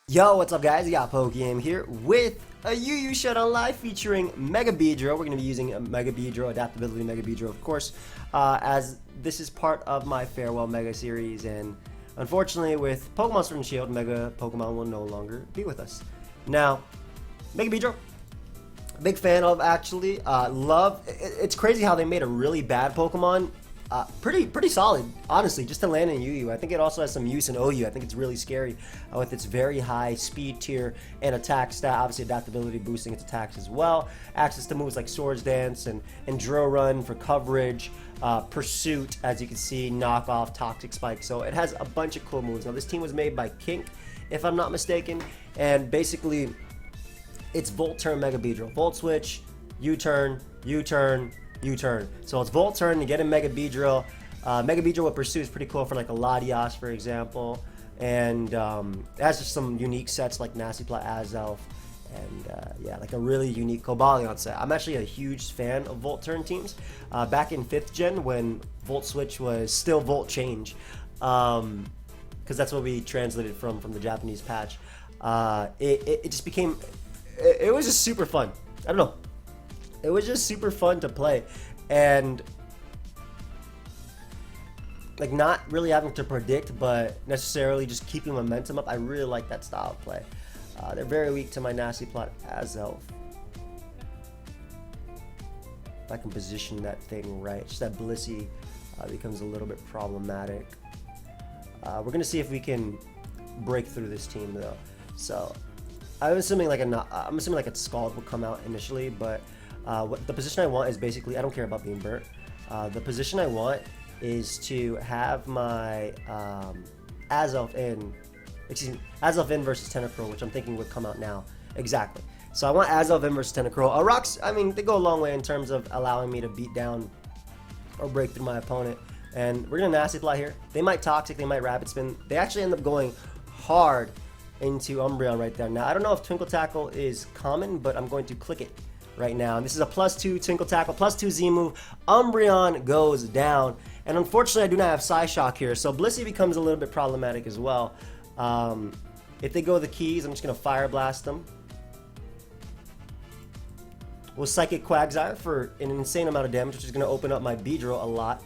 Yo, what's up guys? You got pokeaim here with a UU Showdown Live featuring Mega Beedrill. We're going to be using a Mega Beedrill, Adaptability Mega Beedrill, of course, as this is part of my Farewell Mega series, and unfortunately with Pokemon Sword and Shield, Mega Pokemon will no longer be with us. Now, Mega Beedrill, big fan of actually, it's crazy how they made a really bad Pokemon pretty solid, honestly, just to land in UU. I think it also has some use in OU. I think it's really scary with its very high speed tier and attack stat. Obviously, adaptability boosting its attacks as well. Access to moves like Swords Dance and Drill Run for coverage. Pursuit, as you can see, Knockoff, Toxic Spike. So it has a bunch of cool moves. Now, this team was made by Cant, if I'm not mistaken, and basically, it's Volt Turn Mega Beedrill. Volt Switch, U-Turn, U-Turn, U-Turn. So it's Volt Turn to get in Mega Beedrill. Mega Beedrill with Pursuit is pretty cool for like a Latias, for example. And it has just some unique sets like Nasty Plot, Azelf, and yeah, like a really unique Cobalion set. I'm actually a huge fan of Volt Turn teams. Back in 5th gen when Volt Switch was still Volt Change, because that's what we translated from the Japanese patch. It just became, it was just super fun. I don't know. It was just super fun to play, and like not really having to predict, but necessarily just keeping momentum up. I really like that style of play. They're very weak to my Nasty Plot Azelf. If I can position that thing right, just that Blissey becomes a little bit problematic. We're gonna see if we can break through this team though. So I'm assuming like a Scald will come out initially, but what the position I want is basically, I don't care about being burnt. The position I want is to have my Azelf in versus Tentacruel, which I'm thinking would come out now. Exactly. So I want Azelf in versus Tentacruel. Rocks, I mean, they go a long way in terms of allowing me to beat down or break through my opponent. And we're going to Nasty Fly here. They might Toxic, they might Rapid Spin. They actually end up going hard into Umbreon right there. Now, I don't know if Twinkle Tackle is common, but I'm going to click it right now. And this is a +2 Twinkle Tackle, +2 Z move. Umbreon goes down. And unfortunately, I do not have Psyshock here, so Blissey becomes a little bit problematic as well. If they go the keys, I'm just going to Fire Blast them. We'll Psychic Quagsire for an insane amount of damage, which is going to open up my Beedrill a lot.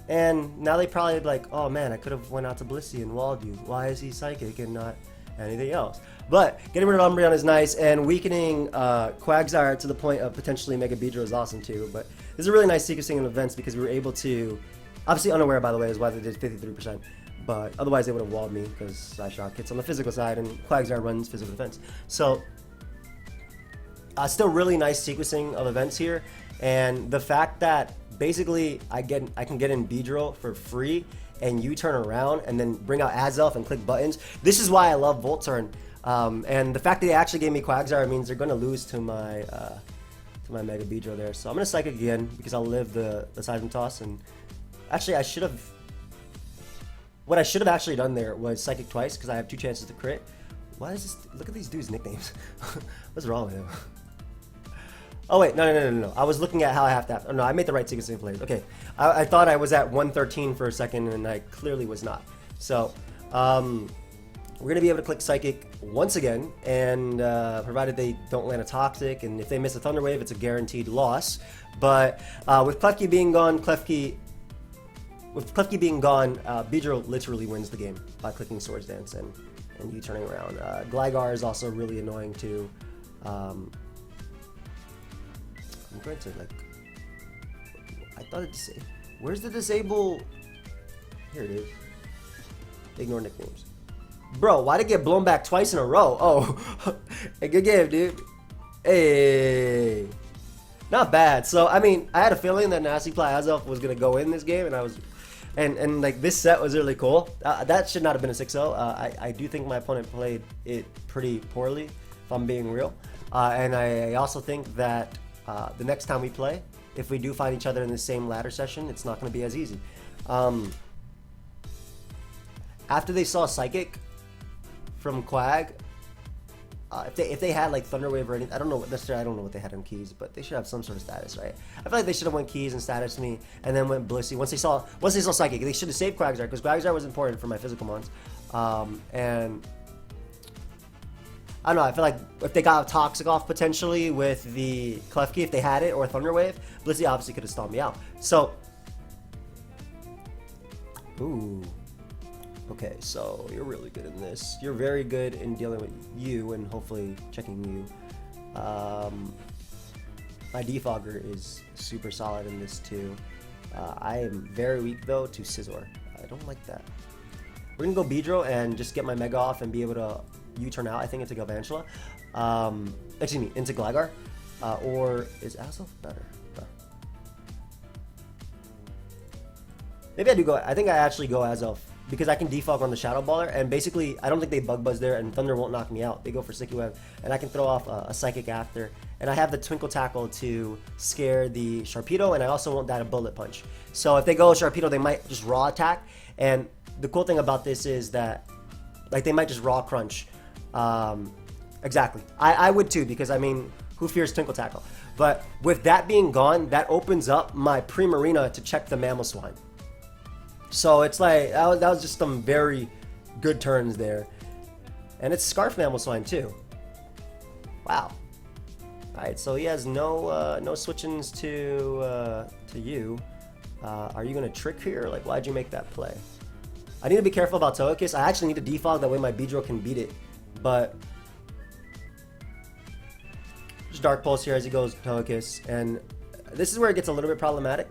And now they probably be like, oh man, I could have went out to Blissey and walled you. Why is he Psychic and not anything else? But getting rid of Umbreon is nice, and weakening Quagsire to the point of potentially Mega Beedrill is awesome too. But this is a really nice sequencing of events because we were able to, obviously unaware by the way is why they did 53%, but otherwise they would have walled me because Psyshock hits on the physical side and Quagsire runs physical defense. So still really nice sequencing of events here, and the fact that basically I can get in Beedrill for free and you turn around and then bring out Azelf and click buttons. This is why I love Volt Turn. And the fact that they actually gave me Quagsire means they're going to lose to my Mega Beedrill there. So I'm going to Psychic again because I'll live the Seism Toss. And actually, what I should have actually done there was Psychic twice because I have 2 chances to crit. Why is this? Look at these dudes' nicknames. What's wrong with him? Oh wait, no. I was looking at how I have to. Oh, no, I made the right sequencing plays. Okay, I thought I was at 113 for a second, and I clearly was not. So we're gonna be able to click Psychic once again, and provided they don't land a Toxic, and if they miss a Thunder Wave, it's a guaranteed loss. But with Klefki being gone, Beedrill literally wins the game by clicking Swords Dance and you turning around. Gligar is also really annoying too. I'm going to like, I thought it disabled. Where's the disable? Here it is. Ignore nicknames. Bro, why'd it get blown back twice in a row? Oh, hey, good game, dude. Hey, not bad. So I mean, I had a feeling that Nasty Plot Azelf was gonna go in this game, and I was, and like this set was really cool. That should not have been a 6-0. I do think my opponent played it pretty poorly, if I'm being real. And I also think that the next time we play, if we do find each other in the same ladder session, it's not going to be as easy. After they saw Psychic from Quag, if they had like Thunder Wave or anything, I don't know necessarily. I don't know what they had on keys, but they should have some sort of status, right? I feel like they should have went keys and status me, and then went Blissey. Once they saw Psychic, they should have saved Quagsire because Quagsire was important for my physical mons. And I don't know. I feel like if they got Toxic off potentially with the Klefki, if they had it, or Thunder Wave, Blissey obviously could have stomped me out. So, ooh. Okay, so you're really good in this. You're very good in dealing with you and hopefully checking you. My Defogger is super solid in this too. I am very weak though to Scizor. I don't like that. We're gonna go Beedrill and just get my Mega off and be able to U-turn out, I think, into Galvantula. Excuse me, into Gligar. Or is Azelf better? Maybe I do go, I think I actually go Azelf. Because I can defog on the Shadow Baller, and basically, I don't think they Bug Buzz there, and Thunder won't knock me out. They go for Sticky Web, and I can throw off a Psychic after. And I have the Twinkle Tackle to scare the Sharpedo, and I also won't die to Bullet Punch. So if they go Sharpedo, they might just Raw Attack. And the cool thing about this is that, like, they might just Raw Crunch. Exactly. I would too, because, I mean, who fears Twinkle Tackle? But with that being gone, that opens up my Primarina to check the Mamoswine. So it's like, that was just some very good turns there. And it's Scarf Mamoswine too. Wow. Alright, so he has no switch-ins to you. Are you going to trick here? Like, why'd you make that play? I need to be careful about Togekiss. I actually need to defog, that way my Beedrill can beat it. But just Dark Pulse here as he goes Togekiss. And this is where it gets a little bit problematic.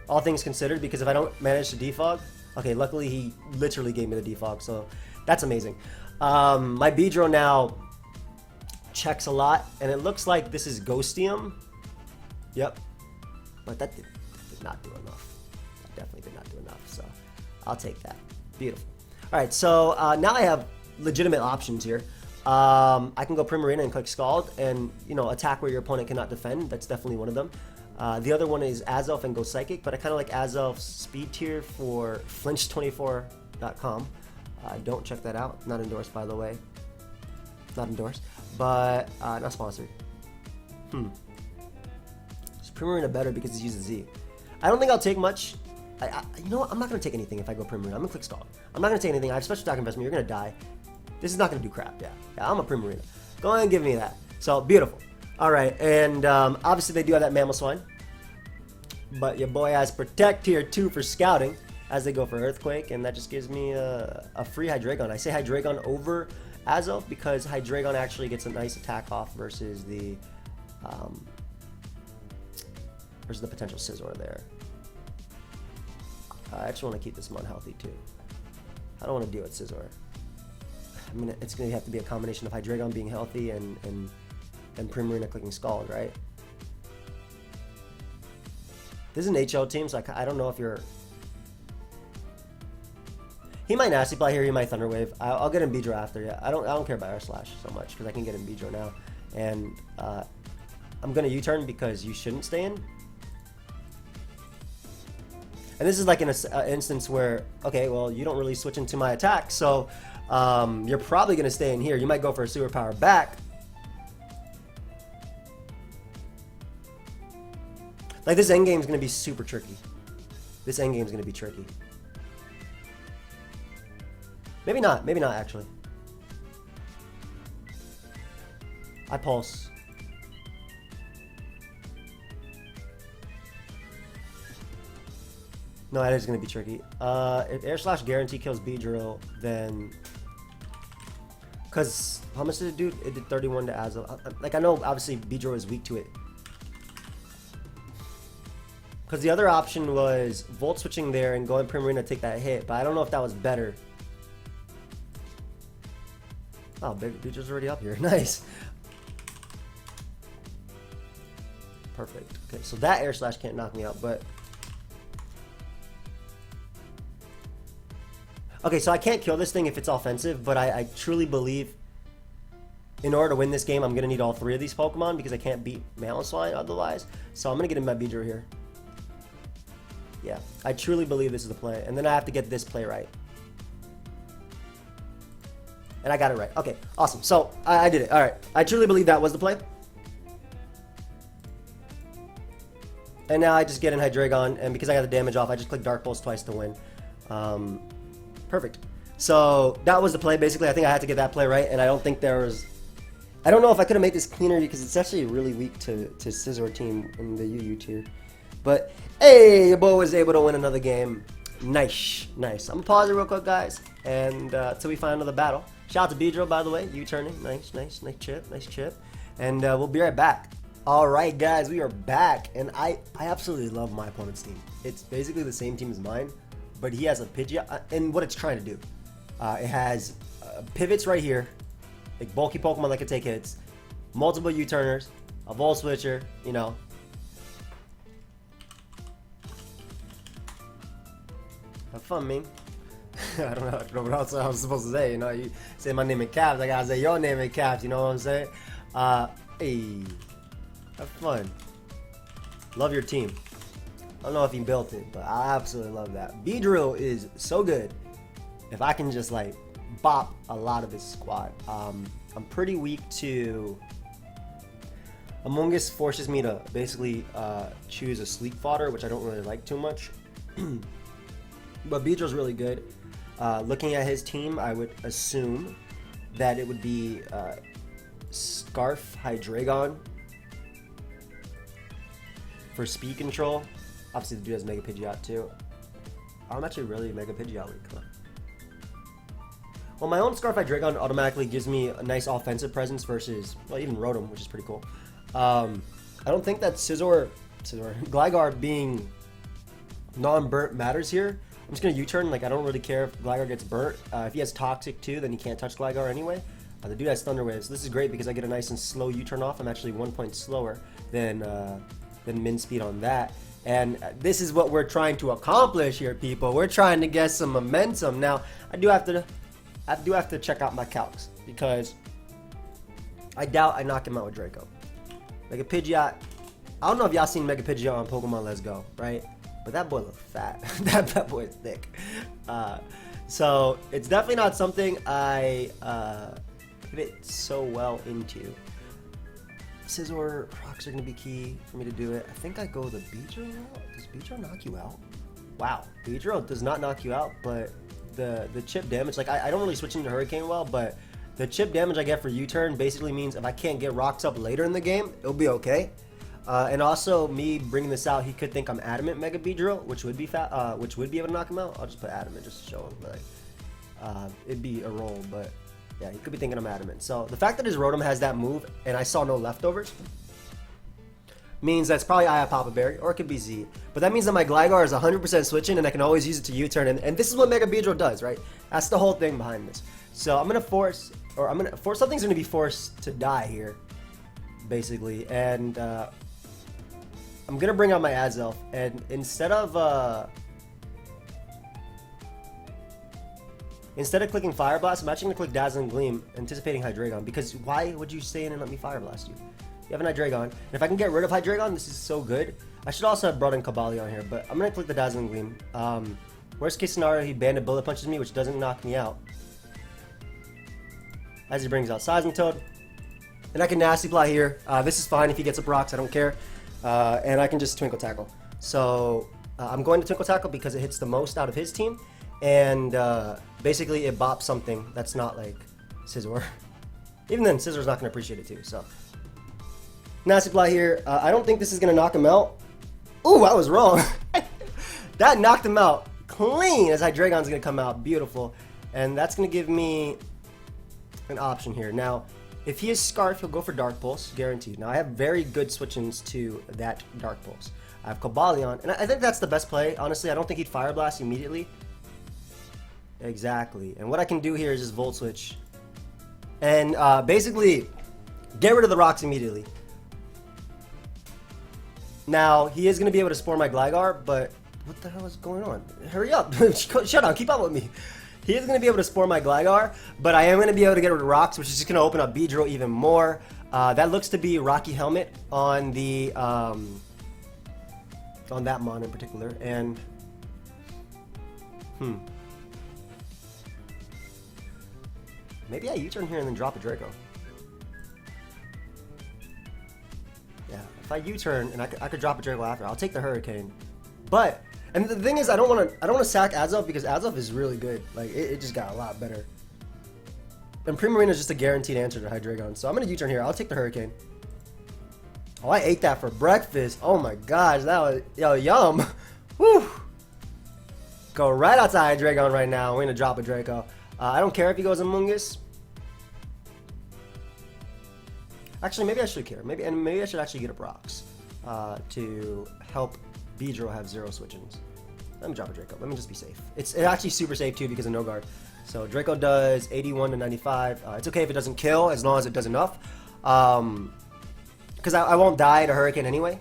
All things considered, because if I don't manage to defog, okay, luckily he literally gave me the defog, so that's amazing. My Beedrill now checks a lot, and it looks like this is Ghostium. Yep, but that did not do enough. That definitely did not do enough, so I'll take that. Beautiful. All right, so now I have legitimate options here. I can go Primarina and click Scald, and attack where your opponent cannot defend. That's definitely one of them. The other one is Azelf and go Psychic, but I kind of like Azelf's speed tier for flinch24.com. Don't check that out. Not endorsed, by the way. Not endorsed, but not sponsored. Is Primarina better because it uses Z? I don't think I'll take much. You know what? I'm not going to take anything if I go Primarina. I'm going to click Scald. I'm not going to take anything. I have Special Attack Investment. You're going to die. This is not going to do crap. Yeah, I'm a Primarina. Go ahead and give me that. So, beautiful. Alright, and obviously they do have that Mamoswine. But your boy has Protect Tier 2 for Scouting as they go for Earthquake, and that just gives me a free Hydreigon. I say Hydreigon over Azelf because Hydreigon actually gets a nice attack off versus the potential Scizor there. I actually want to keep this Mon healthy too. I don't want to deal with Scizor. I mean, it's going to have to be a combination of Hydreigon being healthy and Primarina clicking Scald, right? This is an HL team, so I don't know if you're... He might Nasty Plot here, he might Thunder Wave. I'll get him Beedrill after, yeah. I don't care about Air Slash so much, because I can get him Beedrill now. And I'm going to U-turn because you shouldn't stay in. And this is like an instance where, okay, well, you don't really switch into my attack, so you're probably going to stay in here. You might go for a Superpower back. Like, this endgame is going to be super tricky. This endgame is going to be tricky. Maybe not actually. I pulse. No, that is going to be tricky. If Air Slash guarantee kills Beedrill, then... Because, how much did it do? It did 31 to Azelf. Like, I know, obviously, Beedrill is weak to it. Because the other option was Volt switching there and going Primarina to take that hit, but I don't know if that was better. Oh, Beedrill's already up here. Nice. Perfect. Okay, so that Air Slash can't knock me out, but... Okay, so I can't kill this thing if it's offensive, but I truly believe in order to win this game, I'm going to need all three of these Pokemon because I can't beat Mamoswine otherwise. So I'm going to get in my Beedrill here. Yeah, I truly believe this is the play. And then I have to get this play right. And I got it right. Okay, awesome. So I did it. All right. I truly believe that was the play. And now I just get in Hydreigon, and because I got the damage off, I just click Dark Pulse twice to win. Perfect. So that was the play. Basically, I think I had to get that play right, and I don't think there was... I don't know if I could have made this cleaner because it's actually really weak to Scizor team in the UU tier. But hey, your boy was able to win another game. Nice, nice. I'm gonna pause it real quick, guys, and until we find another battle. Shout out to Beedrill, by the way. U-turning. Nice, nice, nice chip, nice chip. And we'll be right back. All right, guys, we are back, and I absolutely love my opponent's team. It's basically the same team as mine, but he has a Pidgeot, and what it's trying to do. It has pivots right here, like bulky Pokemon that can take hits, multiple U-turners, a Volt Switcher, you know. Have fun, Ming. I don't know what else I was supposed to say, you know. You say my name in caps, I gotta say your name in caps, you know what I'm saying? Hey, have fun. Love your team. I don't know if he built it, but I absolutely love that. Beedrill is so good. If I can just like bop a lot of his squad. I'm pretty weak to... Among Us forces me to basically choose a sleep fodder, which I don't really like too much. But Beedrill's really good. Looking at his team, I would assume that it would be Scarf Hydreigon for speed control. Obviously, the dude has Mega Pidgeot too. I'm actually really Mega Pidgeot weak. Huh? Well, my own Scarf Hydreigon automatically gives me a nice offensive presence versus, well, even Rotom, which is pretty cool. I don't think that Gligar being non-burnt matters here. I'm just going to U-turn. Like, I don't really care if Gligar gets burnt. If he has Toxic too, then he can't touch Gligar anyway. The dude has Thunder Wave, so this is great because I get a nice and slow U-turn off. I'm actually 1 point slower than min speed on that. And this is what we're trying to accomplish here, people. We're trying to get some momentum. Now, I do have to check out my calcs because I doubt I knock him out with Draco. Mega Pidgeot. I don't know if y'all seen Mega Pidgeot on Pokemon Let's Go, right? But that boy looks fat. that boy is thick. So it's definitely not something I fit so well into. Scizor rocks are going to be key for me to do it. I think I go the Beedrill route. Does Beedrill knock you out? Wow, Beedrill does not knock you out, but the chip damage, like I don't really switch into Hurricane well, but the chip damage I get for U-turn basically means if I can't get rocks up later in the game, it'll be okay. And also me bringing this out, he could think I'm Adamant Mega Beedrill, which would be able to knock him out. I'll just put Adamant just to show him, like it'd be a roll, but yeah, he could be thinking I'm Adamant. So the fact that his Rotom has that move and I saw no leftovers means that's probably Adapatability, or it could be Z. But that means that my Gligar is 100% switching and I can always use it to U-turn. And this is what Mega Beedrill does, right? That's the whole thing behind this. So I'm gonna force something's gonna be forced to die here, basically. And I'm gonna bring out my Azelf, and instead of clicking Fire Blast, I'm actually gonna click Dazzling Gleam, anticipating Hydreigon. Because why would you stay in and let me Fire Blast you? You have an Hydreigon. And if I can get rid of Hydreigon, this is so good. I should also have brought in Cobalion here, but I'm gonna click the Dazzling Gleam. Worst case scenario, he banded Bullet Punches me, which doesn't knock me out. As he brings out Seismic Toad. And I can Nasty Plot here. This is fine if he gets up rocks, I don't care. And I can just Twinkle Tackle. So I'm going to Twinkle Tackle because it hits the most out of his team. And basically it bops something that's not like Scizor. Even then, Scizor's not going to appreciate it too. So Nasty Plot here. I don't think this is going to knock him out. Ooh, I was wrong. That knocked him out clean as Hydreigon's going to come out. Beautiful. And that's going to give me an option here. Now, if he is Scarf, he'll go for Dark Pulse, guaranteed. Now, I have very good switch-ins to that Dark Pulse. I have Cobalion, and I think that's the best play. Honestly, I don't think he'd Fire Blast immediately. Exactly. And what I can do here is just Volt Switch. And basically, get rid of the rocks immediately. Now, he is going to be able to Spore my Gligar, but what the hell is going on? Hurry up. Shut up. Keep up with me. He is going to be able to Spore my Gligar, but I am going to be able to get rid of rocks, which is just going to open up Beedrill even more. That looks to be Rocky Helmet on the on that mon in particular, and Maybe I U-turn here and then drop a Draco. Yeah, if I U-turn and I could drop a Draco after, I'll take the Hurricane. But, and the thing is, I don't want to sack Azov because Azov is really good. Like, it just got a lot better. And Primarina is just a guaranteed answer to Hydreigon. So I'm going to U-turn here. I'll take the Hurricane. Oh, I ate that for breakfast. Oh my gosh, that was, yo, yum. Woo. Go right outside Hydreigon right now. We're going to drop a Draco. I don't care if he goes Amoonguss. Actually, maybe I should care. Maybe I should actually get a Brox to help Beedrill have 0 switch-ins. Let me drop a Draco. Let me just be safe. It's actually super safe too because of no guard. So Draco does 81 to 95. It's okay if it doesn't kill as long as it does enough. Because I won't die to Hurricane anyway.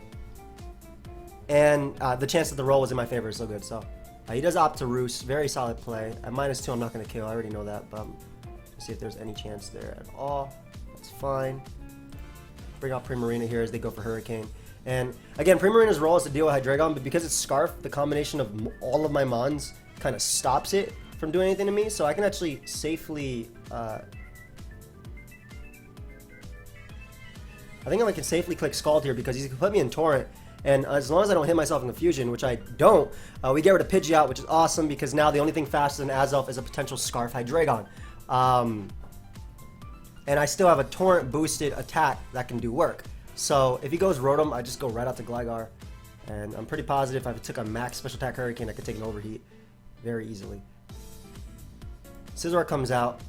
And the chance that the roll was in my favor is so good. So he does opt to Roost. Very solid play. At -2, I'm not going to kill. I already know that. But let's see if there's any chance there at all. That's fine. Bring out Primarina here as they go for Hurricane. And again, Primarina's role is to deal with Hydreigon, but because it's Scarf, the combination of all of my Mons kind of stops it from doing anything to me. So I can actually safely... I think I can safely click Scald here because he's going to put me in Torrent. And as long as I don't hit myself in the Fusion, which I don't, we get rid of Pidgeot, which is awesome because now the only thing faster than Azelf is a potential Scarf Hydreigon. And I still have a Torrent boosted attack that can do work. So if he goes Rotom, I just go right out to Gligar. And I'm pretty positive if I took a max special attack Hurricane, I could take an Overheat very easily. Scizor comes out.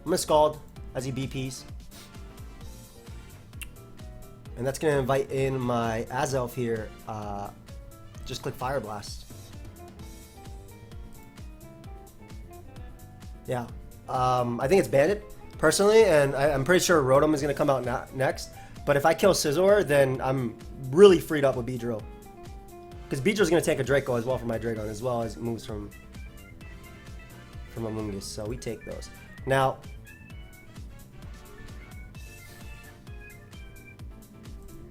I'm going to Scald as he BPs. And that's going to invite in my Azelf here. Just click Fire Blast. Yeah. I think it's Bandit, personally, and I'm pretty sure Rotom is going to come out next. But if I kill Scizor, then I'm really freed up with Beedrill. Because Beedrill's going to take a Draco as well for my Dragon, as well as moves from Amoonguss. So we take those. Now,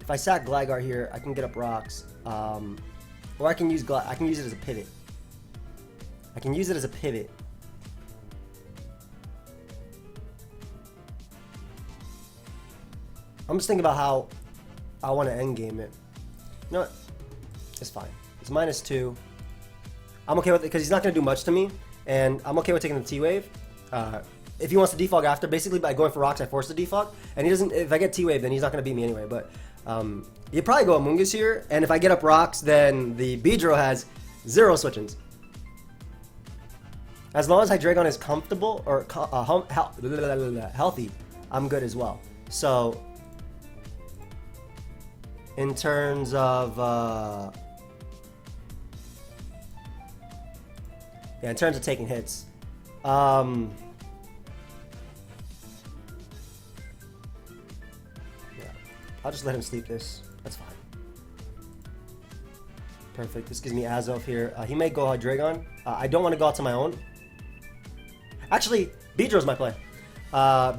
if I sack Gligar here, I can get up rocks, or I can use it as a pivot. I can use it as a pivot. I'm just thinking about how I want to end game it. You know what? It's fine. It's -2. I'm okay with it because he's not going to do much to me, and I'm okay with taking the T-Wave. If he wants to defog after, basically by going for rocks, I force the defog, and he doesn't. If I get T-Wave, then he's not going to beat me anyway. But you probably go Amoonguss here, and if I get up rocks, then the Beedrill has 0 switch-ins. As long as Hydreigon is comfortable or healthy, I'm good as well. So, in terms of taking hits, yeah, I'll just let him sleep this. That's fine. Perfect. This gives me Azelf here. He may go Hydreigon. I don't want to go out to my own. Actually, Beedrill's my play.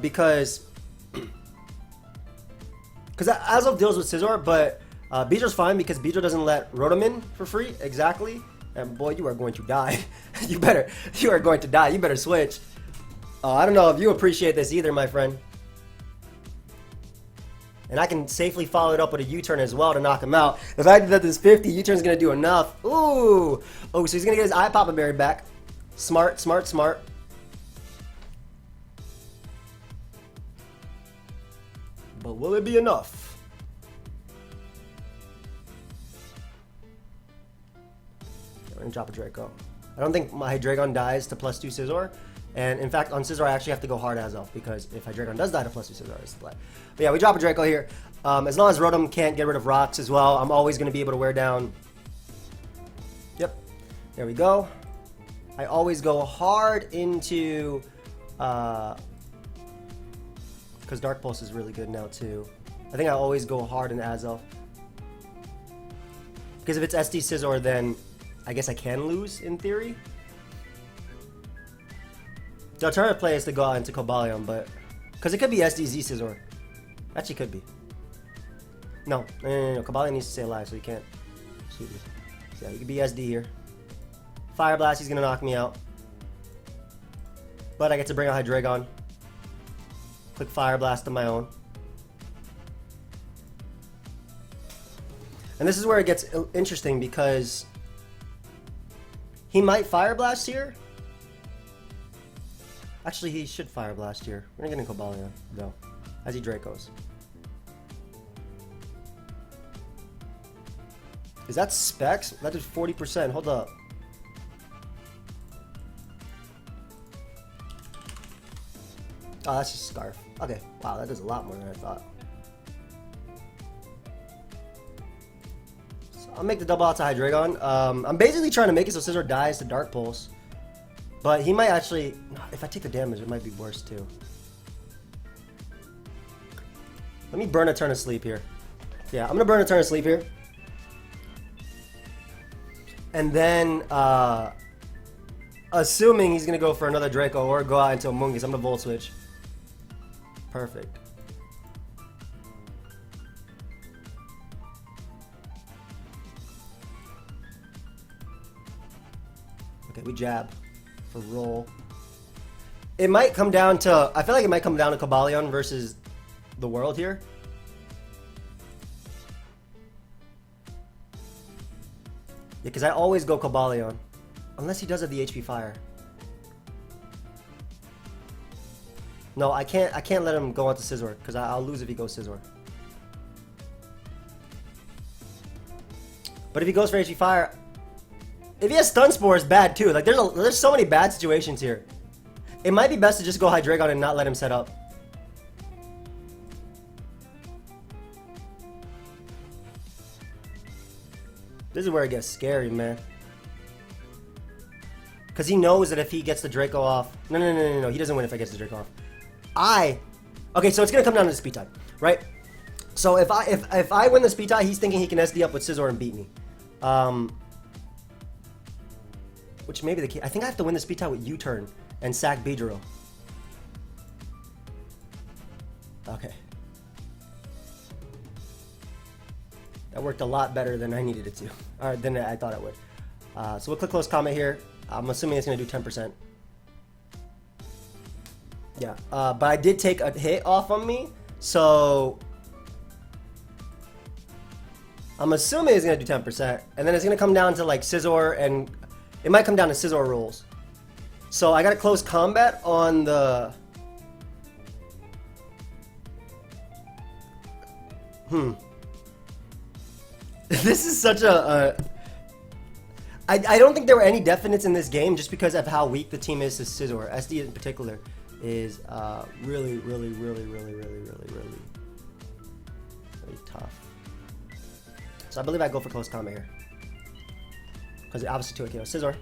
Because Azelf deals with Scizor, but Beedrill's fine because Beedrill doesn't let Rotom in for free. Exactly. And boy, you are going to die. You are going to die. You better switch. I don't know if you appreciate this either, my friend. And I can safely follow it up with a U-turn as well to knock him out. The fact that this 50 U-turn is going to do enough. Ooh. Oh, so he's going to get his Adapatability back. Smart, smart, smart. But will it be enough? We're going to drop a Draco. I don't think my Hydreigon dies to +2 Scizor. And in fact, on Scizor, I actually have to go hard Azelf because if Hydreigon does die to +2 Scizor, it's the play. But yeah, we drop a Draco here. As long as Rotom can't get rid of rocks as well, I'm always going to be able to wear down. Yep. There we go. I always go hard into... because Dark Pulse is really good now too. I think I always go hard in Azelf. Because if it's SD Scizor, then I guess I can lose in theory. The alternative play is to go out into Cobalion, but... Because it could be SDZ Scizor. Actually could be. No. Cobalion needs to stay alive, so he can't shoot me. So yeah, he could be SD here. Fire Blast, he's going to knock me out. but I get to bring out Hydreigon. Quick Fire Blast of my own. And this is where it gets interesting because he might Fire Blast here. Actually, he should Fire Blast here. We're gonna get in Cobalion, though, as he Dracos. Is that Specs? That did 40%. Hold up. Oh, that's just Scarf. Okay, wow, that does a lot more than I thought. So I'll make the double out to Hydreigon. I'm basically trying to make it so Scizor dies to Dark Pulse. But he might actually... If I take the damage, it might be worse too. Let me burn a turn of sleep here. Yeah, I'm going to burn a turn of sleep here. And then, assuming he's going to go for another Draco or go out into a Mungus, I'm going to Volt Switch. Perfect. Okay, we jab for roll. It might come down to... I feel like it might come down to Cobalion versus the world here. Yeah, because I always go Cobalion. Unless he does have the HP Fire. No, I can't let him go on to Scizor, because I'll lose if he goes Scizor. But if he goes for HP Fire... If he has Stun Spore, it's bad too. Like, there's so many bad situations here. It might be best to just go Hydreigon and not let him set up. This is where it gets scary, man. Because he knows that if he gets the Draco off... No. He doesn't win if I get the Draco off. Okay, so it's going to come down to the speed tie, right? So if I win the speed tie, he's thinking he can SD up with Scizor and beat me. Which may be the case. I think I have to win the speed tie with U-turn and sack Beedrill. Okay. That worked a lot better than I needed it to. Or than I thought it would. So we'll click Close Combat here. I'm assuming it's going to do 10%. Yeah. But I did take a hit off on me. So... I'm assuming it's going to do 10%. And then it's going to come down to like Scizor and... It might come down to Scizor rules. So I got to close combat on the... This is such a... I don't think there were any definites in this game just because of how weak the team is to Scizor. SD in particular is really tough. So I believe I go for close combat here. Because it obviously 2 KO. Scizor.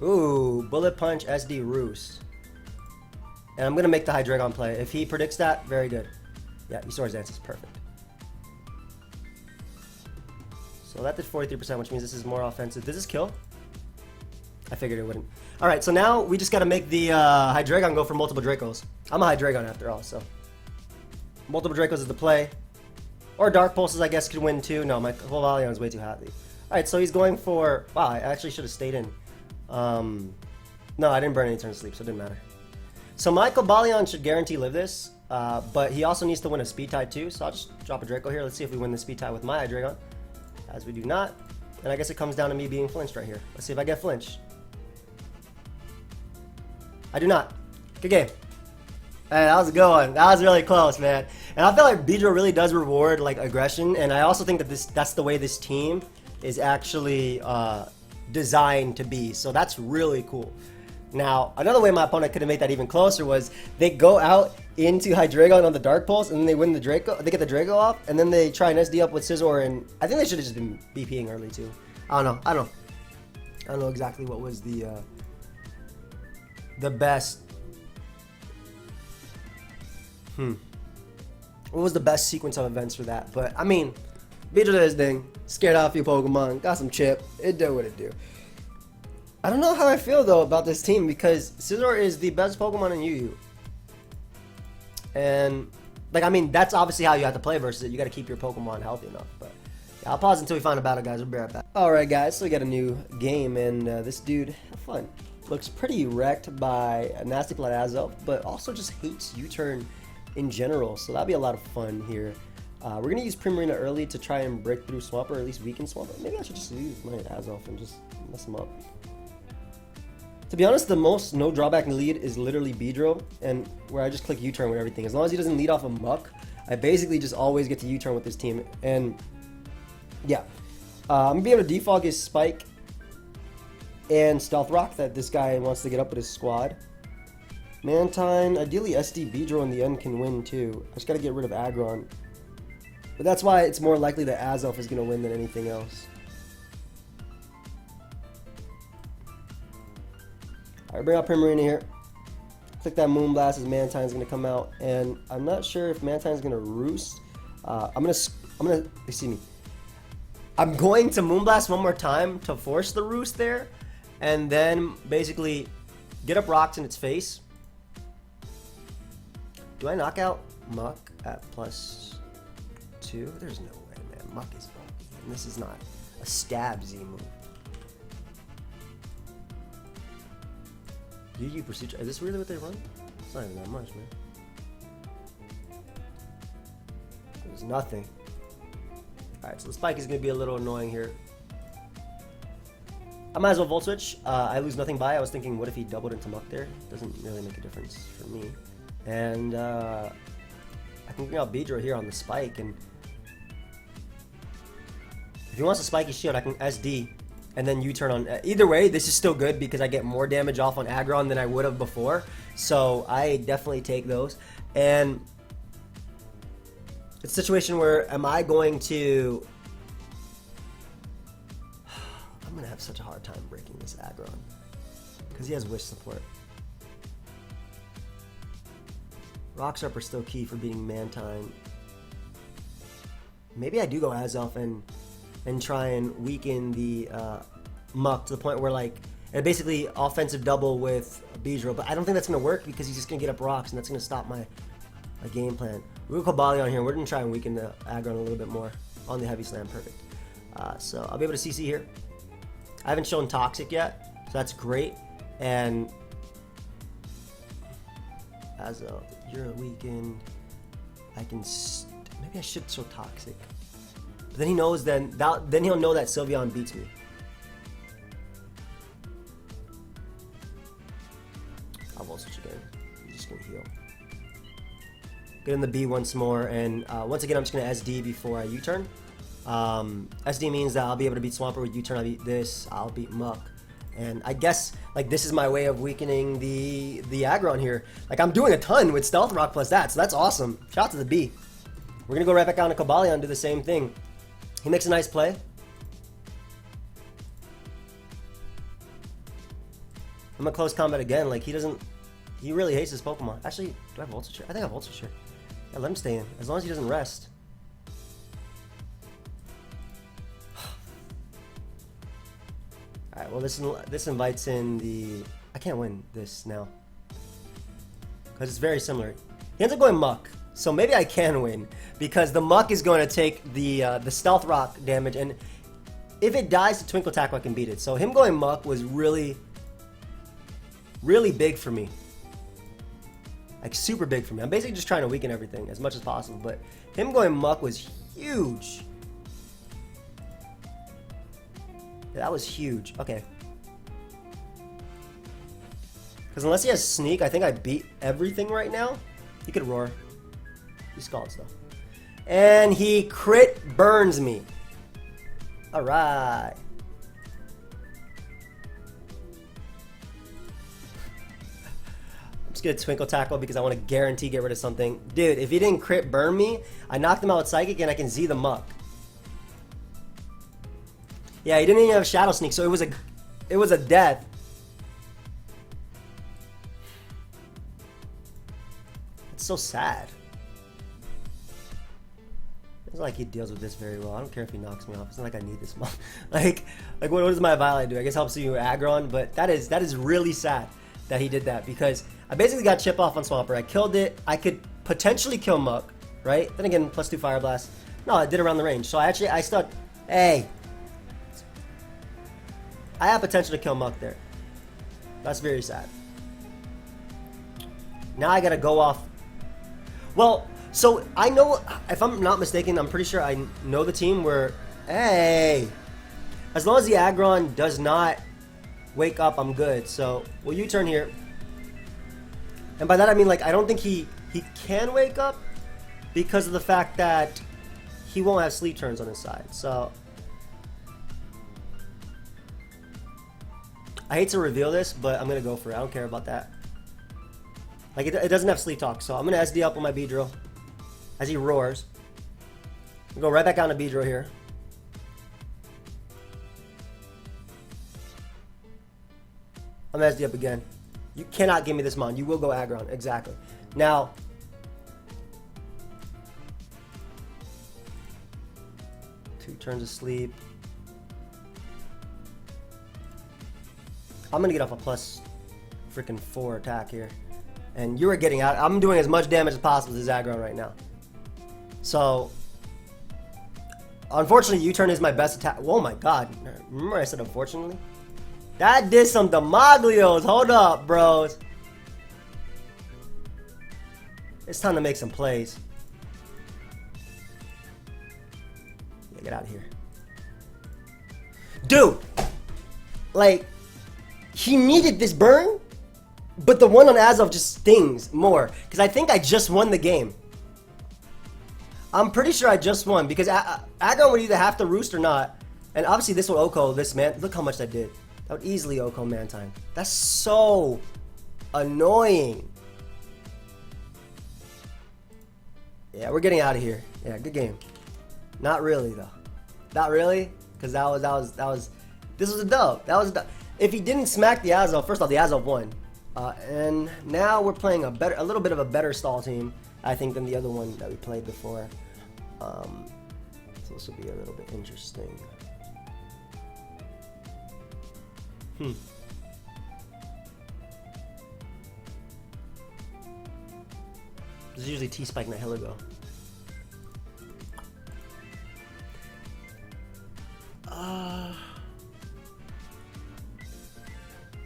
Ooh, Bullet Punch SD Roost. And I'm going to make the Hydreigon play. If he predicts that, very good. Yeah, Esaur's Dance is perfect. So that did 43%, which means this is more offensive. Does this kill? I figured it wouldn't. Alright, so now we just got to make the Hydreigon go for multiple Dracos. I'm a Hydreigon after all, so. Multiple Dracos is the play. Or Dark Pulses, I guess, could win too. No, my Cobalion is way too happy. Alright, so he's going for... Wow, I actually should have stayed in. No, I didn't burn any turns of sleep, so it didn't matter. So my Cobalion should guarantee live this, but he also needs to win a speed tie too, so I'll just drop a Draco here. Let's see if we win the speed tie with my Hydreigon. As we do not. And I guess it comes down to me being flinched right here. Let's see if I get flinched. I do not. Good game. Hey, that was a good one. That was really close, man. And I feel like Beedrill really does reward like aggression, and I also think that that's the way this team is actually designed to be. So that's really cool. Now, another way my opponent could have made that even closer was they go out into Hydreigon on the Dark Pulse, and then they win the Draco. They get the Draco off, and then they try and SD up with Scizor, and I think they should have just been BPing early too. I don't know exactly what was the best. What was the best sequence of events for that? But I mean, Beedrill did his thing, scared off a few Pokemon, got some chip. It did what it do. I don't know how I feel though about this team because Scizor is the best Pokemon in UU. And like, I mean, that's obviously how you have to play versus it. You got to keep your Pokemon healthy enough. But I'll pause until we find a battle, guys. We'll be right back. Alright, guys, so we got a new game, and this dude, have fun. Looks pretty wrecked by a nasty plat Azelf, but also just hates U-turn in general, so that'll be a lot of fun here. We're going to use Primarina early to try and break through Swampert, or at least weaken Swampert. Maybe I should just use my Azelf and just mess him up. To be honest, the most no drawback in lead is literally Beedrill, and where I just click U-turn with everything. As long as he doesn't lead off a Muck, I basically just always get to U-turn with this team. And yeah, I'm going to be able to defog his Spike and Stealth Rock that this guy wants to get up with his squad. Mantine, ideally SD Beedrill in the end can win too. I just got to get rid of Aggron. But that's why it's more likely that Azelf is going to win than anything else. Alright, bring out Primarina here. Click that Moonblast as Mantine's going to come out. And I'm not sure if Mantine's going to roost. I'm going to Moonblast one more time to force the roost there. And then basically get up rocks in its face. Do I knock out Muck at +2? There's no way, man. Muck is bulky. And this is not a stab Z move. UU Pursuit. Is this really what they run? It's not even that much, man. There's nothing. Alright, so the Spike is going to be a little annoying here. I might as well Volt Switch. I lose nothing by. I was thinking, what if he doubled into Muck there? Doesn't really make a difference for me. And I can bring out Beedrill here on the Spike. And if he wants a spiky shield, I can SD and then U-turn on. Either way, this is still good because I get more damage off on Aggron than I would have before. So I definitely take those. And it's a situation where am I going to... I'm going to have such a hard time breaking this Aggron because he has Wish support. Rock Sharp are still key for beating Mantine. Maybe I do go Azelf and try and weaken the Muck to the point where like and basically offensive double with Beedrill, but I don't think that's gonna work because he's just gonna get up rocks and that's gonna stop my game plan. We're gonna call Bali on here. We're gonna try and weaken the Aggron a little bit more on the heavy slam. Perfect. So I'll be able to CC here. I haven't shown Toxic yet, so that's great. And Azelf, you're weakened. I can maybe I should show Toxic. But then he knows then he'll know that Sylveon beats me. I'll Volt Switch again. He's just gonna heal. Get in the B once more, and once again I'm just gonna SD before I U-turn. SD means that I'll be able to beat Swampert with U-turn. I beat this. I'll beat Muck. And I guess like this is my way of weakening the Aggron here. Like I'm doing a ton with Stealth Rock plus that, so that's awesome. Shout out to the B. We're gonna go right back down to Cobalion and do the same thing. He makes a nice play. I'm in close combat again. Like he really hates his Pokemon. Actually, do I have Volt Switch here? I think I have Volt Switch here. Yeah, let him stay in as long as he doesn't rest. Alright, well this invites in the... I can't win this now. Because it's very similar. He ends up going Muck. So maybe I can win. Because the Muck is going to take the Stealth Rock damage. And if it dies to Twinkle Tackle, I can beat it. So him going Muck was really, really big for me. Like super big for me. I'm basically just trying to weaken everything as much as possible. But him going Muck was huge. That was huge. Okay. Because unless he has Sneak, I think I beat everything right now. He could Roar. He Scalds though. And he crit burns me. Alright. I'm just gonna Twinkle Tackle because I want to guarantee get rid of something. Dude, if he didn't crit burn me, I knocked him out with Psychic and I can Z the Muck. Yeah, he didn't even have Shadow Sneak, so it was a death. It's so sad. It's like he deals with this very well. I don't care if he knocks me off. It's not like I need this month. like what does my Violet do? I guess helps you Aggron, but that is really sad that he did that because I basically got chip off on Swampert. I killed it. I could potentially kill Muck, right? Then again, +2 Fire Blast. No, I did around the range. So I Hey. I have potential to kill Muck there. That's very sad. Now I gotta go off. Well, so I know, if I'm not mistaken, I'm pretty sure I know the team where, hey, as long as the Aggron does not wake up, I'm good. So we'll U-turn here. And by that I mean, like, I don't think he can wake up because of the fact that he won't have sleep turns on his side. So I hate to reveal this, but I'm gonna go for it. I don't care about that. Like, it doesn't have sleep talk, so I'm gonna SD up on my Beedrill as he roars. I'll go right back down to Beedrill here. I'm gonna SD up again. You cannot give me this mon. You will go Aggron. Exactly. Now, two turns of sleep. I'm gonna get off a plus freaking 4 attack here. And you are getting out. I'm doing as much damage as possible to this Aggron right now. So, unfortunately, U-turn is my best attack. Oh my god. Remember I said unfortunately? That did some Demaglios. Hold up, bros. It's time to make some plays. Yeah, get out of here. Dude! Like, he needed this burn, but the one on Azov just stings more. Because I think I just won the game. I'm pretty sure I just won. Because Aggron would either have to roost or not. And obviously this will Oko, this man. Look how much that did. That would easily Oko man time. That's so annoying. Yeah, we're getting out of here. Yeah, good game. Not really though. Not really, because this was a dub. That was a dub. If he didn't smack the Azov, first off, the Azov won. And now we're playing a little bit of a better stall team, I think, than the other one that we played before. So this will be a little bit interesting. This is usually T-Spike Nihiligo.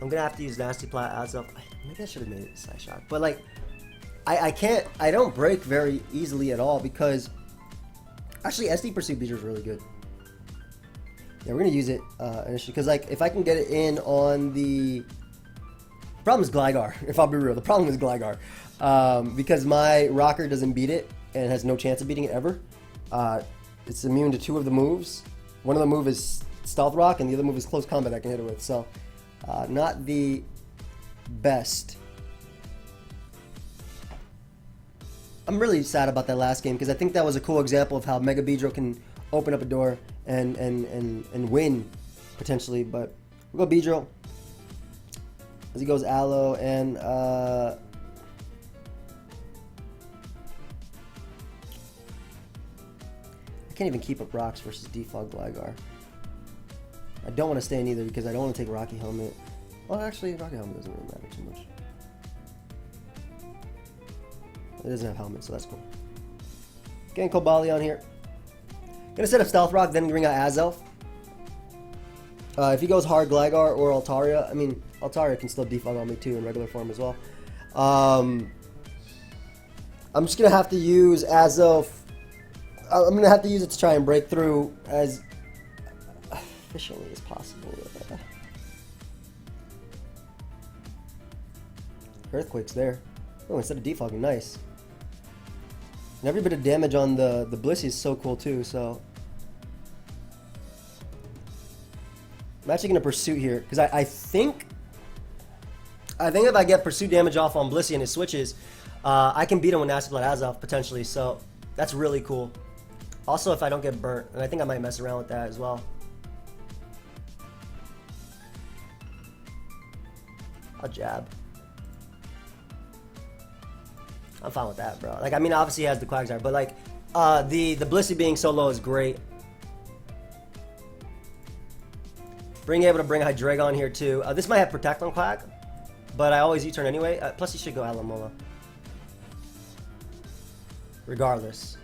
I'm gonna have to use Nasty Plat Azov. Maybe I should have made it Side Shock. But like, I can't, I don't break very easily at all because actually SD Pursuit Beedrill is really good. Yeah, we're gonna use it initially because like if I can get it in on the problem is Gligar. If I'll be real, the problem is Gligar because my rocker doesn't beat it and has no chance of beating it ever. It's immune to 2 of the moves. One of the moves is Stealth Rock and the other move is Close Combat I can hit it with. So not the best. I'm really sad about that last game because I think that was a cool example of how Mega Beedrill can open up a door and win potentially. But we'll go Beedrill as he goes Aloe and I can't even keep up rocks versus Defog Gligar. I don't want to stay in either because I don't want to take Rocky Helmet. Well, actually, Rocky Helmet doesn't really matter too much. It doesn't have helmet, so that's cool. Getting Cobalion here. Gonna set up Stealth Rock, then bring out Azelf. If he goes hard Gligar or Altaria, I mean, Altaria can still defog on me too in regular form as well. I'm just gonna have to use Azelf. I'm gonna have to use it to try and break through as efficiently as possible. Earthquake's there. Oh, instead of defogging, nice. And every bit of damage on the Blissey is so cool too, so. I'm actually going to Pursuit here, because I think if I get Pursuit damage off on Blissey and his switches, I can beat him with Nasty Blood Azelf potentially, so that's really cool. Also, if I don't get burnt, and I think I might mess around with that as well. I'll jab. I'm fine with that, bro. Like, I mean, obviously he has the Quagsire, but like, the Blissey being so low is great. Being able to bring Hydreigon here too. This might have Protect on Quag, but I always U-turn anyway. Plus, he should go Alamola. Regardless.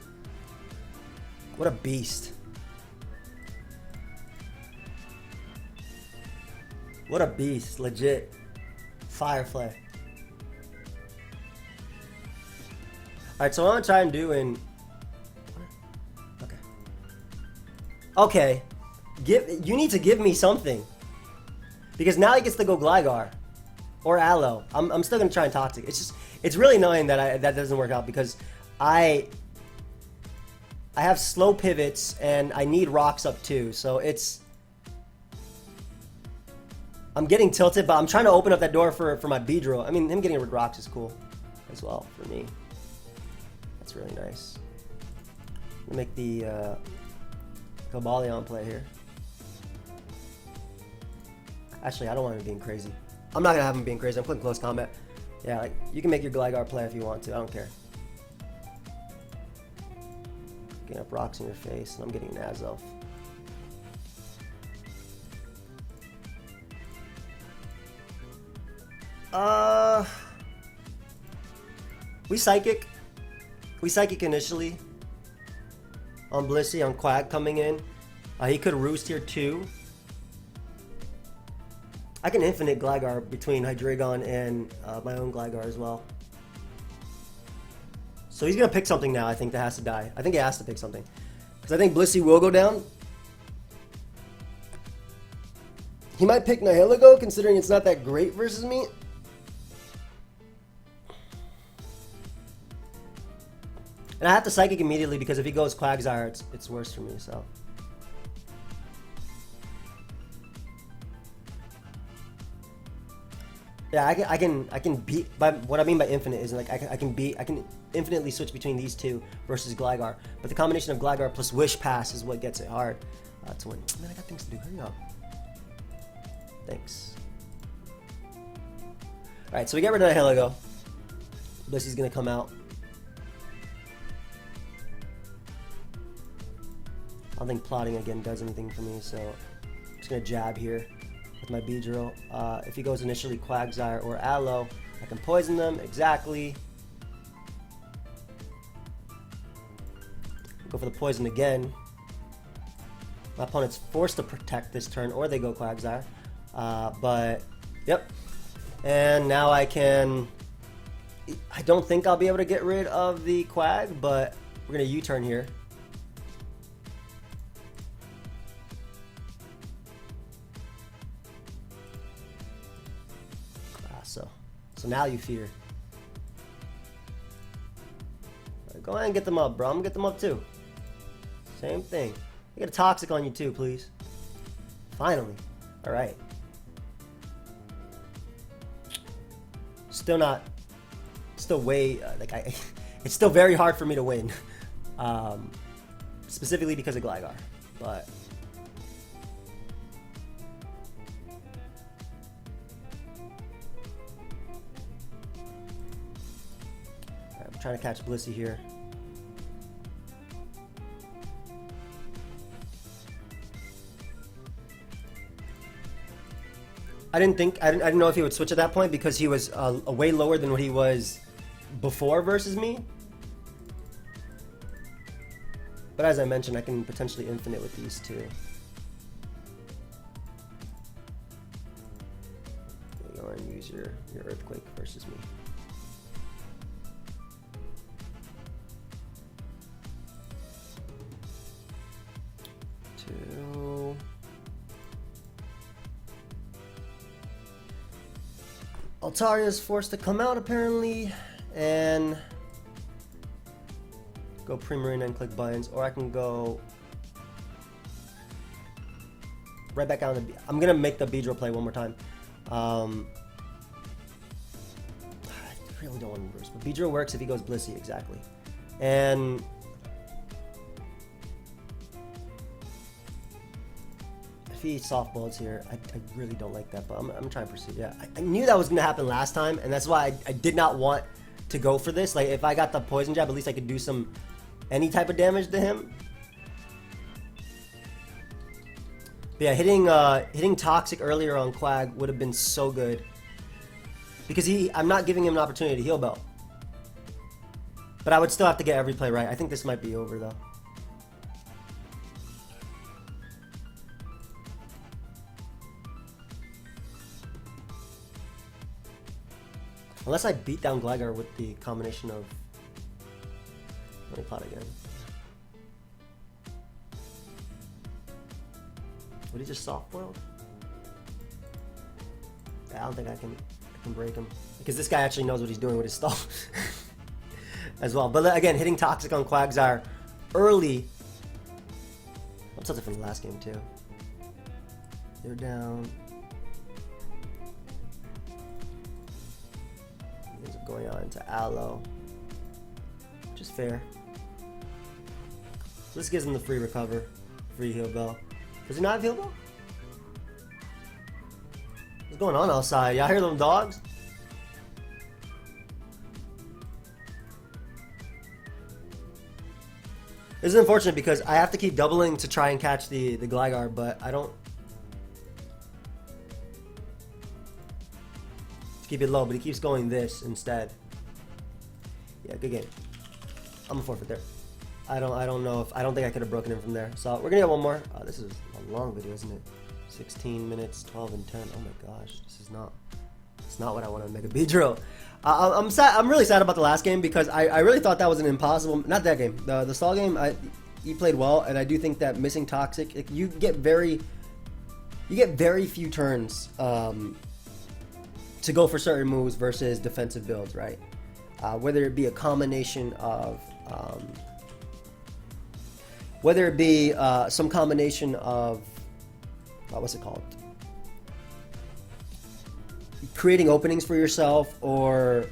What a beast. What a beast, legit. Firefly. Alright, so what I'm gonna try and do in... Okay. Okay. You need to give me something. Because now he gets to go Gligar. Or Aloe. I'm still gonna try and Toxic. It's just... It's really annoying that that doesn't work out because I have slow pivots and I need rocks up too, so it's... I'm getting tilted, but I'm trying to open up that door for my Beedrill. I mean, him getting rid of rocks is cool as well for me. That's really nice. I'm gonna make the Cobalion play here. Actually, I don't want him being crazy. I'm not gonna have him being crazy. I'm putting close combat. Yeah, like, you can make your Gligar play if you want to. I don't care. Getting up rocks in your face, and I'm getting an Azelf. We Psychic. We Psychic initially. On Blissey, on Quag coming in. He could Roost here too. I can Infinite Gligar between Hydreigon and my own Gligar as well. So he's going to pick something now, I think, that has to die. I think he has to pick something. Because I think Blissey will go down. He might pick Nihilego, considering it's not that great versus me. And I have to Psychic immediately because if he goes Quagsire, it's worse for me, so... Yeah, I can beat, by what I mean by infinite is like I can infinitely switch between these two versus Gligar. But the combination of Gligar plus Wish Pass is what gets it hard to win. Man, I got things to do. Hurry up. Thanks. Alright, so we get rid of Nihilego. Blissey's gonna come out. I don't think plotting again does anything for me, so I'm just gonna jab here with my Beedrill. If he goes initially Quagsire or Aloe, I can poison them, exactly. Go for the poison again. My opponent's forced to protect this turn, or they go Quagsire. But, yep. And now I can... I don't think I'll be able to get rid of the Quag, but we're going to U-turn here. So now you fear. Right, go ahead and get them up, bro. I'm gonna get them up too. Same thing. I get a Toxic on you too, please. Finally. Alright. Still not. Still way. It's still very hard for me to win. Specifically because of Gligar. But. Trying to catch Blissey here. I didn't know if he would switch at that point because he was way lower than what he was before versus me. But as I mentioned, I can potentially infinite with these two. Go and use your Earthquake versus me. Altaria's forced to come out apparently, and go Primarina and click buttons, or I can go right back out. I'm gonna make the Beedrill play one more time. I really don't want to reverse, but Beedrill works if he goes Blissey, exactly. And if he softballs here, I really don't like that, but I'm trying to pursue. Yeah, I knew that was going to happen last time, and that's why I did not want to go for this. Like, if I got the poison jab, at least I could do any type of damage to him. But yeah, hitting Toxic earlier on Quag would have been so good. Because I'm not giving him an opportunity to heal belt. But I would still have to get every play right. I think this might be over, though. Unless I beat down Gligar with the combination of... Let me pot again. What, he just soft-boiled? I don't think I can break him. Because this guy actually knows what he's doing with his stall. As well. But again, hitting Toxic on Quagsire early. That's something from the last game too. They're down. He ends up going on into Aloe. Which is fair. So this gives him the free recover. Free heal bell. Does he not have heal bell? What's going on outside? Y'all hear them dogs? This is unfortunate because I have to keep doubling to try and catch the Gligar, but I don't. Keep it low, but he keeps going this instead. Yeah, good game. I'm a forfeit there. I don't know if I don't think I could have broken him from there. So we're gonna get one more. This is a long video, isn't it? 16 minutes, 12 and 10. Oh my gosh, this is not. It's not what I want to Mega Beedrill. I'm sad. I'm really sad about the last game because I really thought that was an impossible. Not that game. The stall game. He played well, and I do think that missing Toxic, you get very few turns to go for certain moves versus defensive builds, right? Whether it be a combination of whether it be some combination of what's it called? Creating openings for yourself, or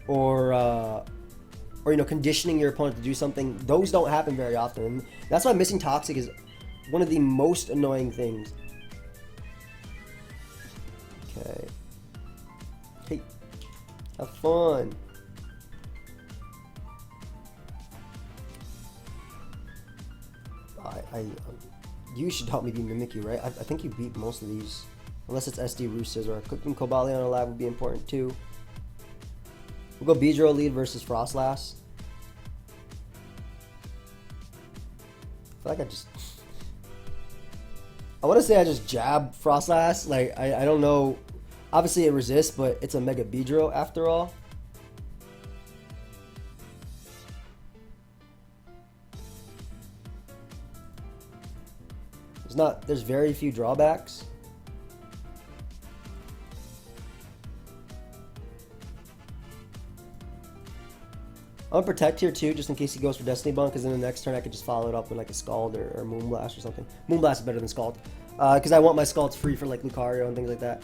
you know, conditioning your opponent to do something. Those don't happen very often. And that's why missing Toxic is one of the most annoying things. Okay. Hey, have fun. You should help me beat Mimikyu, right? I think you beat most of these. Unless it's SD Roosters or Cooking Cobalion alive would be important too. We'll go Beedrill lead versus Frostlass. I feel like I want to say I just jab Frostlass. Like, I don't know. Obviously it resists, but it's a Mega Beedrill after all. There's very few drawbacks. I'm gonna protect here too, just in case he goes for Destiny Bond, because in the next turn I could just follow it up with like a Scald or Moonblast or something. Moonblast is better than Scald, because I want my Scalds free for like Lucario and things like that.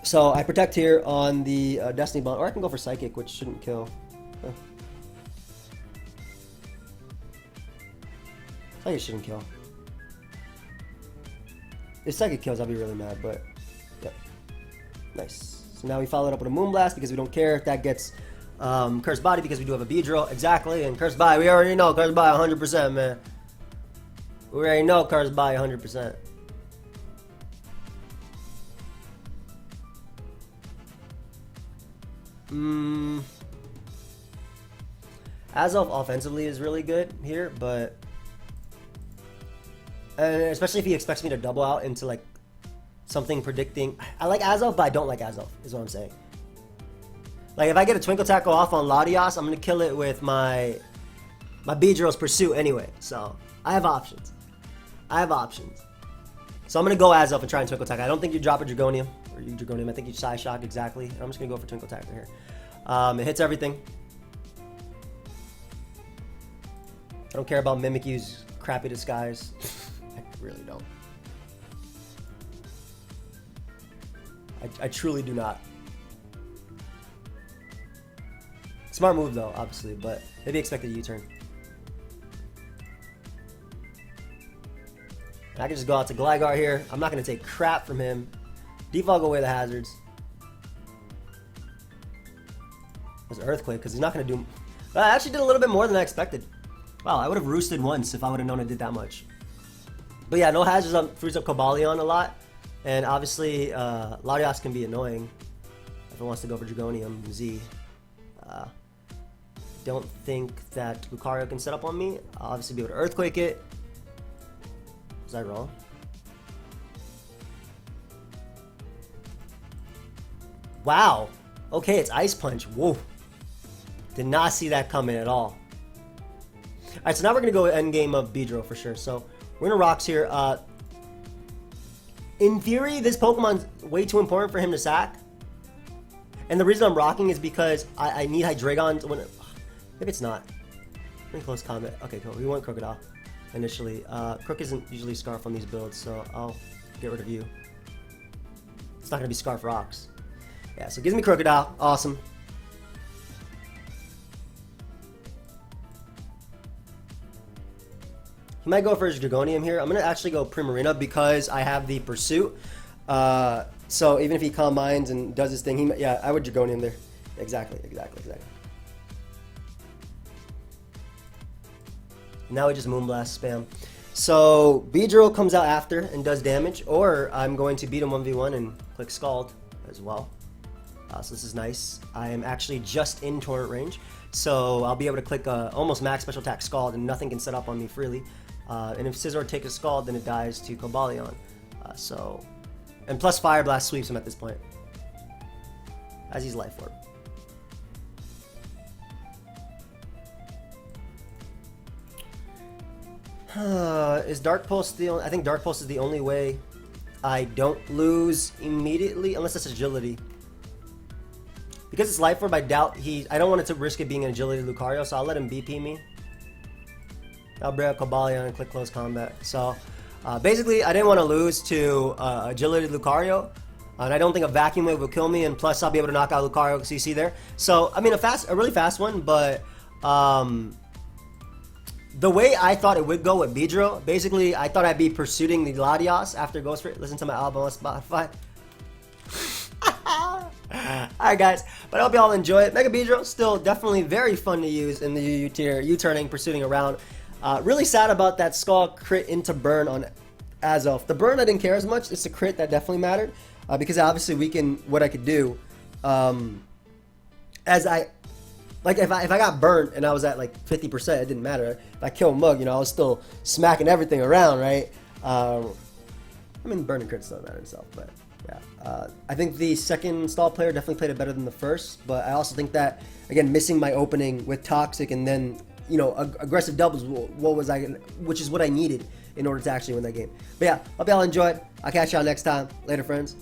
So I protect here on the Destiny Bond, or I can go for Psychic, which shouldn't kill. Huh. Psychic shouldn't kill. If Psychic kills, I'll be really mad, but yep. Nice. So now we followed up with a Moonblast because we don't care if that gets Cursed Body, because we do have a Beedrill. Exactly, and Cursed Body, we already know Cursed Body 100%, man. We already know Cursed Body 100%. Azelf offensively is really good here, but especially if he expects me to double out into like something predicting. I like Azelf, but I don't like Azelf, is what I'm saying. Like if I get a Twinkle Tackle off on Latias, I'm gonna kill it with my Beedrill's Pursuit anyway. So I have options. So I'm gonna go Azelf and try and Twinkle Tackle. I don't think you drop a Dragonium, or you Dragonium. I think you Side Shock exactly. And I'm just gonna go for Twinkle Tackle here. It hits everything. I don't care about Mimikyu's crappy disguise. I really don't. I truly do not. Smart move though, obviously, but maybe expected a U-turn. I can just go out to Gligar here. I'm not going to take crap from him. Defog away the hazards. There's an Earthquake, because he's not going to do... I actually did a little bit more than I expected. Wow, I would have roosted once if I would have known it did that much. But yeah, no hazards on frees up Cobalion a lot. And obviously, Latias can be annoying if it wants to go for Dragonium Z. Don't think that Lucario can set up on me. I'll obviously be able to Earthquake it. Was I wrong? Wow. Okay, it's Ice Punch. Whoa. Did not see that coming at all. Alright, so now we're going to go endgame of Beedrill for sure. So, we're going to Rocks here. In theory, this Pokemon's way too important for him to sack. And the reason I'm rocking is because I need Hydreigon when... Maybe it's not. Pretty close combat. Okay, cool. We want Crocodile initially. Crook isn't usually Scarf on these builds, so I'll get rid of you. It's not going to be Scarf Rocks. Yeah, so it gives me Crocodile. Awesome. He might go for his Dragonium here. I'm going to actually go Primarina because I have the Pursuit. So even if he Calm Minds and does his thing, yeah, I would Dragonium there. Exactly. Now we just Moonblast spam. So Beedrill comes out after and does damage, or I'm going to beat him 1v1 and click Scald as well. So this is nice. I am actually just in torrent range, so I'll be able to click almost max special attack Scald and nothing can set up on me freely. And if Scizor takes a Scald, then it dies to Cobalion. And plus Fire Blast sweeps him at this point, as he's Life Orb. Is Dark Pulse the only... I think Dark Pulse is the only way I don't lose immediately, unless it's Agility. Because it's Life Orb, I doubt I don't want it to risk it being an Agility Lucario, so I'll let him BP me. I'll bring up Cobalion and click Close Combat. So, basically, I didn't want to lose to Agility Lucario. And I don't think a Vacuum Wave will kill me, and plus I'll be able to knock out Lucario, CC there. So, I mean, a really fast one, but... the way I thought it would go with Beedrill, basically, I thought I'd be pursuing the Latios after Ghost Ray. Listen to my album on Spotify. Alright, guys. But I hope you all enjoy it. Mega Beedrill, still definitely very fun to use in the UU tier. U-turning, pursuing around. Really sad about that Skull crit into burn on Azoth. The burn I didn't care as much. It's the crit that definitely mattered. Because obviously what I could do. Like, if I got burnt and I was at, like, 50%, it didn't matter. If I kill Mug, you know, I was still smacking everything around, right? I mean, burn and crit still matter itself, but, yeah. I think the second stall player definitely played it better than the first, but I also think that, again, missing my opening with Toxic and then, you know, aggressive doubles, which is what I needed in order to actually win that game. But, yeah, hope y'all enjoyed. I'll catch y'all next time. Later, friends.